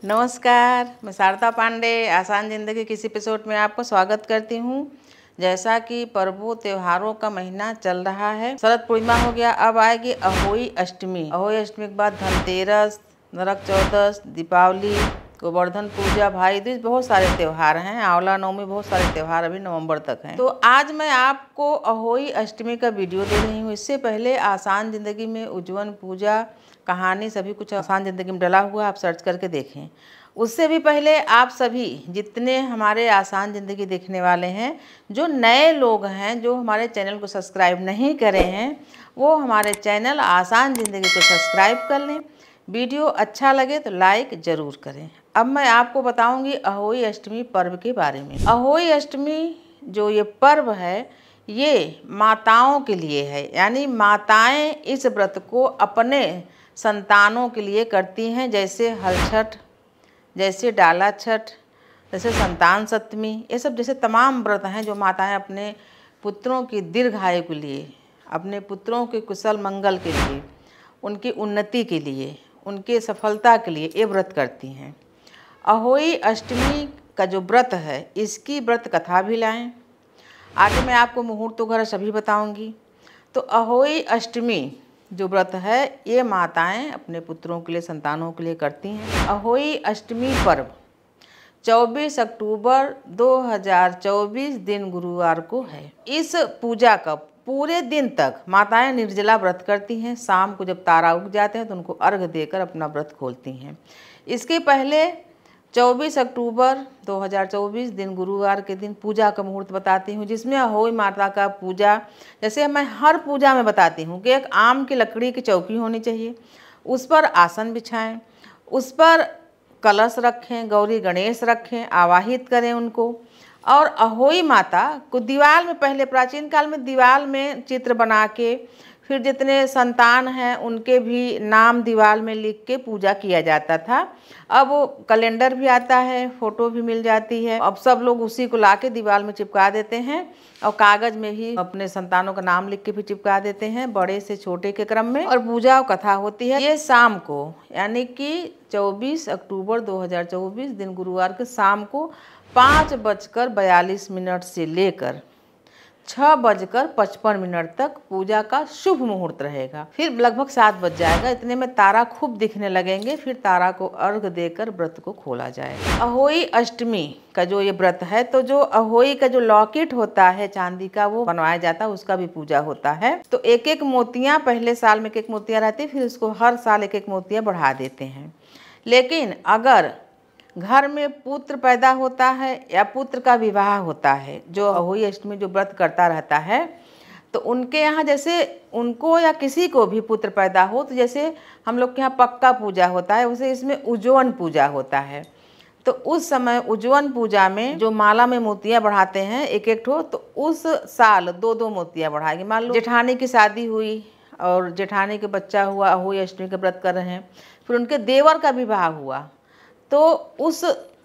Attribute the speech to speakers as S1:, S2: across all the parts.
S1: नमस्कार, मैं शारदा पांडे आसान ज़िंदगी किसी एपिसोड में आपको स्वागत करती हूँ। जैसा कि पर्वों त्योहारों का महीना चल रहा है, शरद पूर्णिमा हो गया, अब आएगी अहोई अष्टमी। अहोई अष्टमी के बाद धनतेरस, नरक चौदस, दीपावली, गोवर्धन पूजा, भाई दूज, बहुत सारे त्यौहार हैं। आंवला नवमी, बहुत सारे त्यौहार अभी नवंबर तक हैं। तो आज मैं आपको अहोई अष्टमी का वीडियो दे रही हूँ। इससे पहले आसान ज़िंदगी में उज्जवन पूजा कहानी सभी कुछ आसान ज़िंदगी में डला हुआ, आप सर्च करके देखें। उससे भी पहले आप सभी जितने हमारे आसान ज़िंदगी देखने वाले हैं, जो नए लोग हैं, जो हमारे चैनल को सब्सक्राइब नहीं करे हैं, वो हमारे चैनल आसान ज़िंदगी को सब्सक्राइब कर लें। वीडियो अच्छा लगे तो लाइक ज़रूर करें। अब मैं आपको बताऊंगी अहोई अष्टमी पर्व के बारे में। अहोई अष्टमी जो ये पर्व है, ये माताओं के लिए है, यानी माताएं इस व्रत को अपने संतानों के लिए करती हैं। जैसे हल छठ, जैसे डाला छठ, जैसे संतान सप्तमी, ये सब जैसे तमाम व्रत हैं जो माताएं अपने पुत्रों की दीर्घायु के लिए, अपने पुत्रों के कुशल मंगल के लिए, उनकी उन्नति के लिए, उनके सफलता के लिए ये व्रत करती हैं। अहोई अष्टमी का जो व्रत है, इसकी व्रत कथा भी लाएं। आगे मैं आपको मुहूर्त वगैरह सभी बताऊंगी। तो अहोई अष्टमी जो व्रत है, ये माताएं अपने पुत्रों के लिए, संतानों के लिए करती हैं। अहोई अष्टमी पर्व 24 अक्टूबर 2024 दिन गुरुवार को है। इस पूजा का पूरे दिन तक माताएं निर्जला व्रत करती हैं। शाम को जब तारा उग जाते हैं तो उनको अर्घ देकर अपना व्रत खोलती हैं। इसके पहले 24 अक्टूबर 2024 दिन गुरुवार के दिन पूजा का मुहूर्त बताती हूँ, जिसमें अहोई माता का पूजा, जैसे मैं हर पूजा में बताती हूँ कि एक आम की लकड़ी की चौकी होनी चाहिए, उस पर आसन बिछाएं, उस पर कलश रखें, गौरी गणेश रखें, आवाहित करें उनको। और अहोई माता को दीवार में, पहले प्राचीन काल में दीवार में चित्र बना के, फिर जितने संतान हैं उनके भी नाम दीवार में लिख के पूजा किया जाता था। अब वो कैलेंडर भी आता है, फोटो भी मिल जाती है। अब सब लोग उसी को लाके दीवार में चिपका देते हैं और कागज में भी अपने संतानों का नाम लिख के भी चिपका देते हैं, बड़े से छोटे के क्रम में। और पूजा और कथा होती है ये शाम को, यानी कि 24 अक्टूबर 2024 दिन गुरुवार के शाम को 5:42 से लेकर 6:55 तक पूजा का शुभ मुहूर्त रहेगा। फिर लगभग 7 बज जाएगा, इतने में तारा खूब दिखने लगेंगे। फिर तारा को अर्घ देकर व्रत को खोला जाएगा। अहोई अष्टमी का जो ये व्रत है, तो जो अहोई का जो लॉकेट होता है चांदी का, वो बनवाया जाता है, उसका भी पूजा होता है। तो एक एक मोतियाँ, पहले साल में एक मोतियाँ रहती, फिर उसको हर साल एक मोतियाँ बढ़ा देते हैं। लेकिन अगर घर में पुत्र पैदा होता है या पुत्र का विवाह होता है, जो अहोई अष्टमी जो व्रत करता रहता है, तो उनके यहाँ जैसे उनको या किसी को भी पुत्र पैदा हो, तो जैसे हम लोग के यहाँ पक्का पूजा होता है, वैसे इसमें उज्जवन पूजा होता है। तो उस समय उज्जवन पूजा में जो माला में मोतियाँ बढ़ाते हैं एक एक ठो, तो उस साल 2-2 मोतियाँ बढ़ाएंगे। मान लो जेठानी की शादी हुई और जेठानी के बच्चा हुआ, अहोई अष्टमी का व्रत कर रहे हैं, फिर उनके देवर का विवाह हुआ, तो उस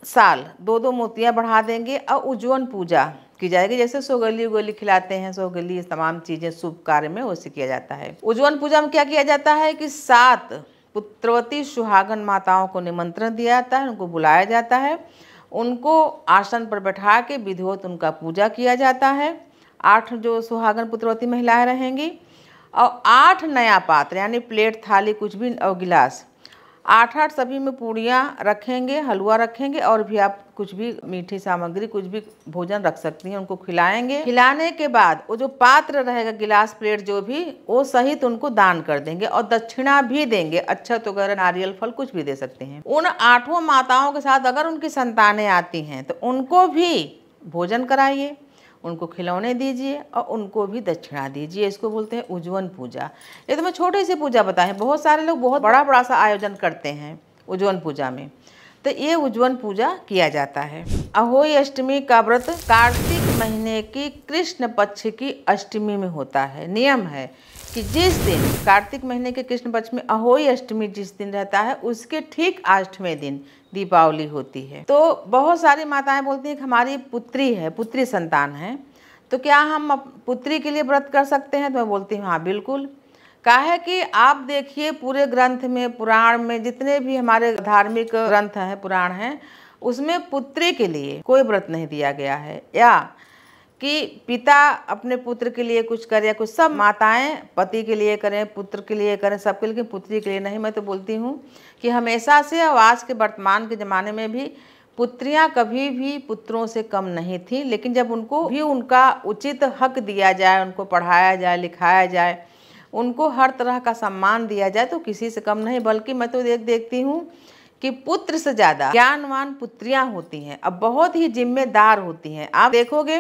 S1: साल 2-2 मोतियाँ बढ़ा देंगे और उज्जवन पूजा की जाएगी। जैसे सोगली उगली खिलाते हैं, सोगली तमाम चीज़ें शुभ कार्य में वैसे किया जाता है। उज्जवन पूजा में क्या किया जाता है कि 7 पुत्रवती सुहागन माताओं को निमंत्रण दिया जाता है, उनको बुलाया जाता है, उनको आसन पर बैठा के विधिवत उनका पूजा किया जाता है। 8 जो सुहागन पुत्रवती महिलाएं रहेंगी और 8 नया पात्र, यानी प्लेट, थाली, कुछ भी और गिलास, 8-8 सभी में पूड़ियाँ रखेंगे, हलवा रखेंगे, और भी आप कुछ भी मीठी सामग्री, कुछ भी भोजन रख सकती हैं, उनको खिलाएंगे। खिलाने के बाद वो जो पात्र रहेगा, गिलास, प्लेट जो भी, वो सहित उनको दान कर देंगे और दक्षिणा भी देंगे। अक्षत वगैरह, नारियल, फल कुछ भी दे सकते हैं। उन 8 माताओं के साथ अगर उनकी संतानें आती हैं तो उनको भी भोजन कराइए, उनको खिलौने दीजिए और उनको भी दक्षिणा दीजिए। इसको बोलते हैं उज्जवन पूजा। ये तो मैं छोटी सी पूजा बताएं, बहुत सारे लोग बहुत बड़ा बड़ा सा आयोजन करते हैं उज्जवन पूजा में। तो ये उज्जवन पूजा किया जाता है। अहोई अष्टमी का व्रत कार्तिक महीने की कृष्ण पक्ष की अष्टमी में होता है। नियम है कि जिस दिन कार्तिक महीने के कृष्ण पक्ष में अहोई अष्टमी जिस दिन रहता है, उसके ठीक 8वें दिन दीपावली होती है। तो बहुत सारी माताएं बोलती हैं कि हमारी पुत्री है, पुत्री संतान है, तो क्या हम पुत्री के लिए व्रत कर सकते हैं? तो मैं बोलती हूँ हाँ बिल्कुल, काहे कि आप देखिए पूरे ग्रंथ में, पुराण में, जितने भी हमारे धार्मिक ग्रंथ हैं, पुराण हैं, उसमें पुत्री के लिए कोई व्रत नहीं दिया गया है, या कि पिता अपने पुत्र के लिए कुछ करे, कुछ सब माताएं पति के लिए करें, पुत्र के लिए करें, सबके लिए, पुत्री के लिए नहीं। मैं तो बोलती हूँ कि हमेशा से और आज के वर्तमान के ज़माने में भी पुत्रियां कभी भी पुत्रों से कम नहीं थी, लेकिन जब उनको भी उनका उचित हक दिया जाए, उनको पढ़ाया जाए, लिखाया जाए, उनको हर तरह का सम्मान दिया जाए, तो किसी से कम नहीं। बल्कि मैं तो देखती हूँ कि पुत्र से ज़्यादा ज्ञानवान पुत्रियां होती हैं, अब बहुत ही जिम्मेदार होती हैं। आप देखोगे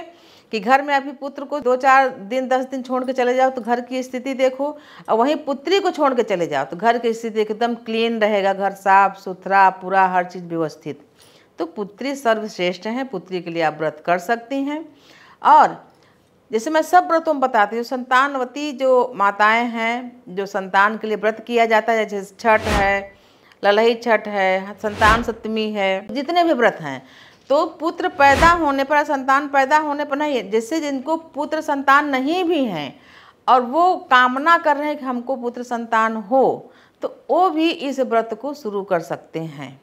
S1: कि घर में अभी पुत्र को 2-4 दिन 10 दिन छोड़ के चले जाओ तो घर की स्थिति देखो, और वहीं पुत्री को छोड़ के चले जाओ तो घर की स्थिति एकदम क्लीन रहेगा, घर साफ सुथरा, पूरा हर चीज़ व्यवस्थित। तो पुत्री सर्वश्रेष्ठ हैं, पुत्री के लिए आप व्रत कर सकती हैं। और जैसे मैं सब व्रतों में बताती हूँ, संतानवती जो माताएं हैं, जो संतान के लिए व्रत किया जाता है, जैसे छठ है, ललही छठ है, संतान सप्तमी है, जितने भी व्रत हैं, तो पुत्र पैदा होने पर, संतान पैदा होने पर नहीं है। जैसे जिनको पुत्र संतान नहीं भी हैं और वो कामना कर रहे हैं कि हमको पुत्र संतान हो, तो वो भी इस व्रत को शुरू कर सकते हैं,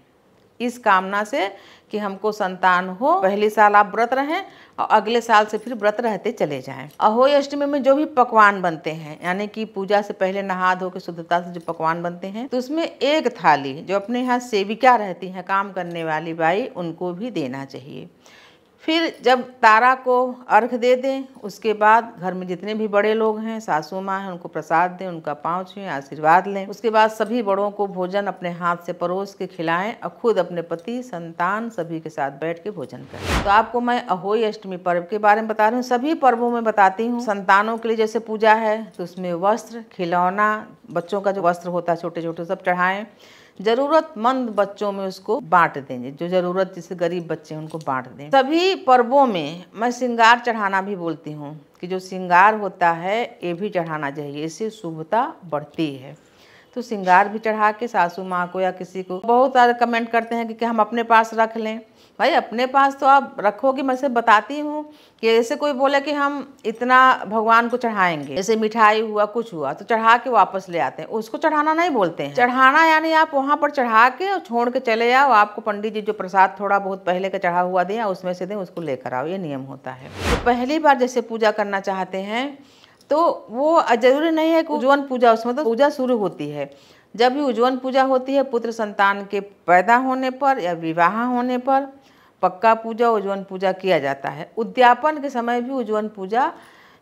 S1: इस कामना से कि हमको संतान हो। पहले साल आप व्रत रहें और अगले साल से फिर व्रत रहते चले जाएं। अहोई अष्टमी में जो भी पकवान बनते हैं, यानी कि पूजा से पहले नहा धो के शुद्धता से जो पकवान बनते हैं, तो उसमें एक थाली जो अपने यहाँ सेविका रहती हैं, काम करने वाली बाई, उनको भी देना चाहिए। फिर जब तारा को अर्घ दे दें, उसके बाद घर में जितने भी बड़े लोग हैं, सासू माँ हैं, उनको प्रसाद दें, उनका पाँव छुएं, आशीर्वाद लें। उसके बाद सभी बड़ों को भोजन अपने हाथ से परोस के खिलाएं और खुद अपने पति, संतान सभी के साथ बैठ के भोजन करें। तो आपको मैं अहोई अष्टमी पर्व के बारे में बता रही हूँ। सभी पर्वों में बताती हूँ। संतानों के लिए जैसे पूजा है तो उसमें वस्त्र, खिलौना, बच्चों का जो वस्त्र होता है छोटे छोटे, सब चढ़ाएं। जरूरतमंद बच्चों में उसको बांट देंगे, जो जरूरत, जैसे गरीब बच्चे हैं उनको बांट दें। सभी पर्वों में मैं श्रृंगार चढ़ाना भी बोलती हूँ कि जो श्रृंगार होता है ये भी चढ़ाना चाहिए, इससे शुभता बढ़ती है। तो श्रृंगार भी चढ़ा के सासू माँ को या किसी को, बहुत सारे कमेंट करते हैं कि हम अपने पास रख लें। भाई अपने पास तो आप रखोगे, मैं से बताती हूँ कि ऐसे कोई बोले कि हम इतना भगवान को चढ़ाएंगे, जैसे मिठाई हुआ, कुछ हुआ, तो चढ़ा के वापस ले आते हैं, उसको चढ़ाना नहीं बोलते हैं। चढ़ाना यानी आप वहाँ पर चढ़ा के और छोड़ के चले जाओ, आपको पंडित जी जो प्रसाद थोड़ा बहुत पहले का चढ़ा हुआ दें, उसमें से दें, उसको लेकर आओ, ये नियम होता है। तो पहली बार जैसे पूजा करना चाहते हैं तो वो जरूरी नहीं है कि उज्जवल पूजा, उसमें तो पूजा शुरू होती है। जब भी उज्जवल पूजा होती है, पुत्र संतान के पैदा होने पर या विवाह होने पर पक्का पूजा, उज्जवल पूजा किया जाता है। उद्यापन के समय भी उज्जवल पूजा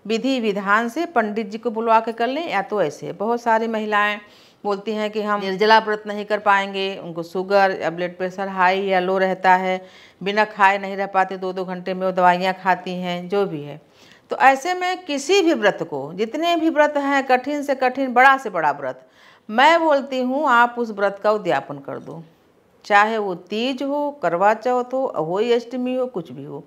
S1: विधि विधान से पंडित जी को बुलवा के कर लें, या तो ऐसे। बहुत सारी महिलाएं बोलती हैं कि हम निर्जला व्रत नहीं कर पाएंगे, उनको शुगर या ब्लड प्रेशर हाई या लो रहता है, बिना खाए नहीं रह पाते, 2-2 घंटे में वो दवाइयाँ खाती हैं, जो भी है। तो ऐसे में किसी भी व्रत को, जितने भी व्रत हैं, कठिन से कठिन, बड़ा से बड़ा व्रत, मैं बोलती हूँ आप उस व्रत का उद्यापन कर दो, चाहे वो तीज हो, करवा चौथ हो, अहोई अष्टमी हो, कुछ भी हो।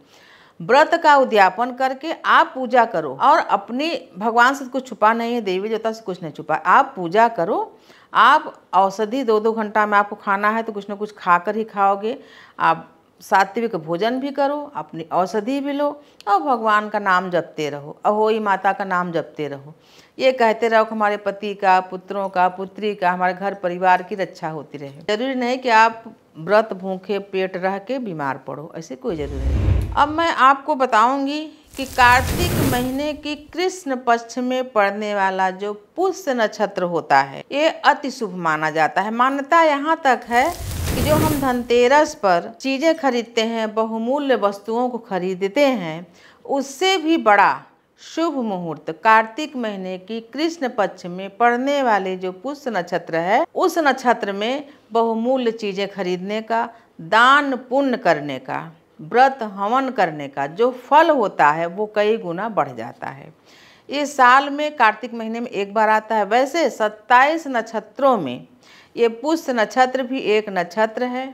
S1: व्रत का उद्यापन करके आप पूजा करो, और अपनी भगवान से कुछ छुपा नहीं है, देवी देवता से कुछ नहीं छुपा, आप पूजा करो। आप औषधि 2-2 घंटा में आपको खाना है तो कुछ ना कुछ खाकर ही खाओगे। आप सात्विक भोजन भी करो, अपनी औषधि भी लो, और भगवान का नाम जपते रहो, अहोई माता का नाम जपते रहो। ये कहते रहो कि हमारे पति का, पुत्रों का, पुत्री का, हमारे घर परिवार की रक्षा होती रहे। जरूरी नहीं कि आप व्रत भूखे पेट रह के बीमार पड़ो, ऐसे कोई जरूरी नहीं। अब मैं आपको बताऊंगी कि कार्तिक महीने की कृष्ण पक्ष में पड़ने वाला जो पुष्य नक्षत्र होता है, ये अति शुभ माना जाता है। मान्यता यहाँ तक है कि जो हम धनतेरस पर चीज़ें खरीदते हैं, बहुमूल्य वस्तुओं को खरीदते हैं, उससे भी बड़ा शुभ मुहूर्त कार्तिक महीने की कृष्ण पक्ष में पड़ने वाले जो पुष्य नक्षत्र है, उस नक्षत्र में बहुमूल्य चीज़ें खरीदने का, दान पुण्य करने का, व्रत हवन करने का जो फल होता है वो कई गुना बढ़ जाता है। इस साल में कार्तिक महीने में एक बार आता है। वैसे 27 नक्षत्रों में ये पुष्य नक्षत्र भी एक नक्षत्र है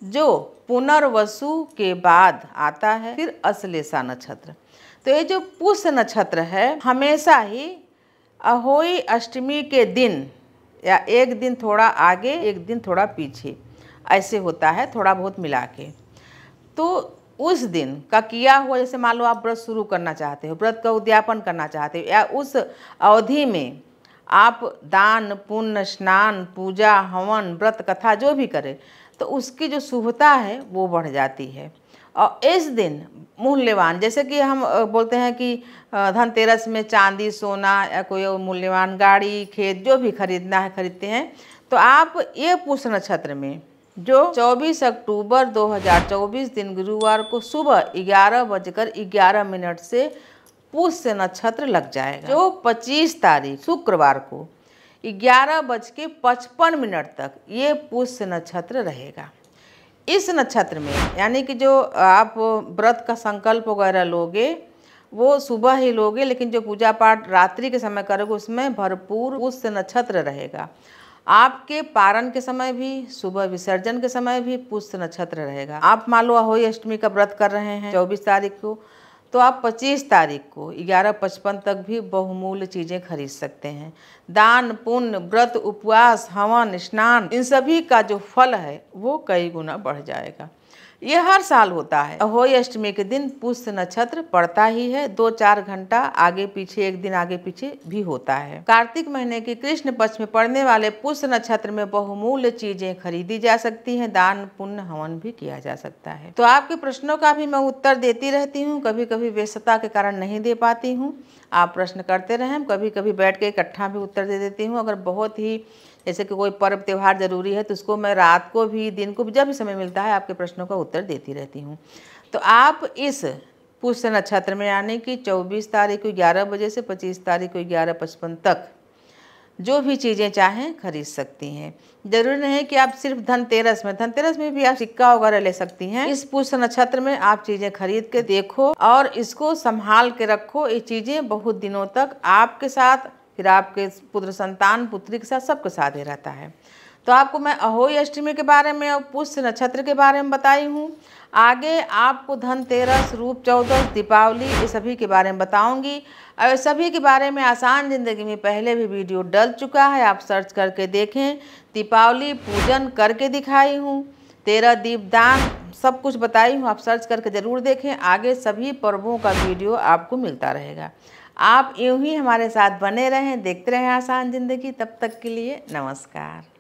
S1: जो पुनर्वसु के बाद आता है, फिर अश्लेषा नक्षत्र। तो ये जो पुष्य नक्षत्र है हमेशा ही अहोई अष्टमी के दिन, या एक दिन थोड़ा आगे एक दिन थोड़ा पीछे, ऐसे होता है, थोड़ा बहुत मिला के। तो उस दिन का किया हुआ, जैसे मान लो आप व्रत शुरू करना चाहते हो, व्रत का उद्यापन करना चाहते हो, या उस अवधि में आप दान पुण्य स्नान पूजा हवन व्रत कथा जो भी करें तो उसकी जो शुभता है वो बढ़ जाती है। और इस दिन मूल्यवान, जैसे कि हम बोलते हैं कि धनतेरस में चांदी सोना या कोई मूल्यवान गाड़ी खेत जो भी खरीदना है खरीदते हैं, तो आप ये पुष्य नक्षत्र में जो 24 अक्टूबर 2024 दिन गुरुवार को सुबह 11:11 से पुष्य नक्षत्र लग जाएगा। जो 25 तारीख शुक्रवार को 11:55 तक ये पुष्य नक्षत्र रहेगा। इस नक्षत्र में यानी कि जो आप व्रत का संकल्प वगैरह लोगे वो सुबह ही लोगे, लेकिन जो पूजा पाठ रात्रि के समय करोगे उसमें भरपूर पुष्य नक्षत्र रहेगा। आपके पारण के समय भी सुबह विसर्जन के समय भी पुष्य नक्षत्र रहेगा। आप मान लो अहोई अष्टमी का व्रत कर रहे हैं 24 तारीख को, तो आप 25 तारीख को 11:55 तक भी बहुमूल्य चीज़ें खरीद सकते हैं। दान पुण्य व्रत उपवास हवन स्नान इन सभी का जो फल है वो कई गुना बढ़ जाएगा। ये हर साल होता है। अहोई अष्टमी के दिन पुष्य नक्षत्र पड़ता ही है, 2-4 घंटा आगे पीछे, एक दिन आगे पीछे भी होता है। कार्तिक महीने की कृष्ण पक्ष में पड़ने वाले पुष्य नक्षत्र में बहुमूल्य चीजें खरीदी जा सकती हैं, दान पुण्य हवन भी किया जा सकता है। तो आपके प्रश्नों का भी मैं उत्तर देती रहती हूँ, कभी कभी व्यस्तता के कारण नहीं दे पाती हूँ। आप प्रश्न करते रहें, कभी कभी बैठ के इकट्ठा भी उत्तर दे देती हूँ। अगर बहुत ही जैसे कि कोई पर्व त्यौहार जरूरी है तो उसको मैं रात को भी दिन को भी जब भी समय मिलता है आपके प्रश्नों का उत्तर देती रहती हूँ। तो आप इस पुष्य नक्षत्र में यानी कि 24 तारीख को 11 बजे से 25 तारीख को 11:55 तक जो भी चीज़ें चाहें खरीद सकती हैं। जरूरी नहीं है कि आप सिर्फ धनतेरस में भी आप सिक्का वगैरह ले सकती हैं। इस पुष्य नक्षत्र में आप चीज़ें खरीद के देखो और इसको संभाल के रखो। ये चीज़ें बहुत दिनों तक आपके साथ, फिर आपके पुत्र संतान पुत्री के साथ, सबके साथ ही रहता है। तो आपको मैं अहोई अष्टमी के बारे में और पुष्य नक्षत्र के बारे में बताई हूँ। आगे आपको धनतेरस, रूप चौदस, दीपावली ये सभी के बारे में बताऊंगी। और सभी के बारे में आसान ज़िंदगी में पहले भी वीडियो डल चुका है, आप सर्च करके देखें। दीपावली पूजन करके दिखाई हूँ, 13 दीपदान सब कुछ बताई हूँ, आप सर्च करके ज़रूर देखें। आगे सभी पर्वों का वीडियो आपको मिलता रहेगा। आप यूँ ही हमारे साथ बने रहें, देखते रहें आसान ज़िंदगी। तब तक के लिए नमस्कार।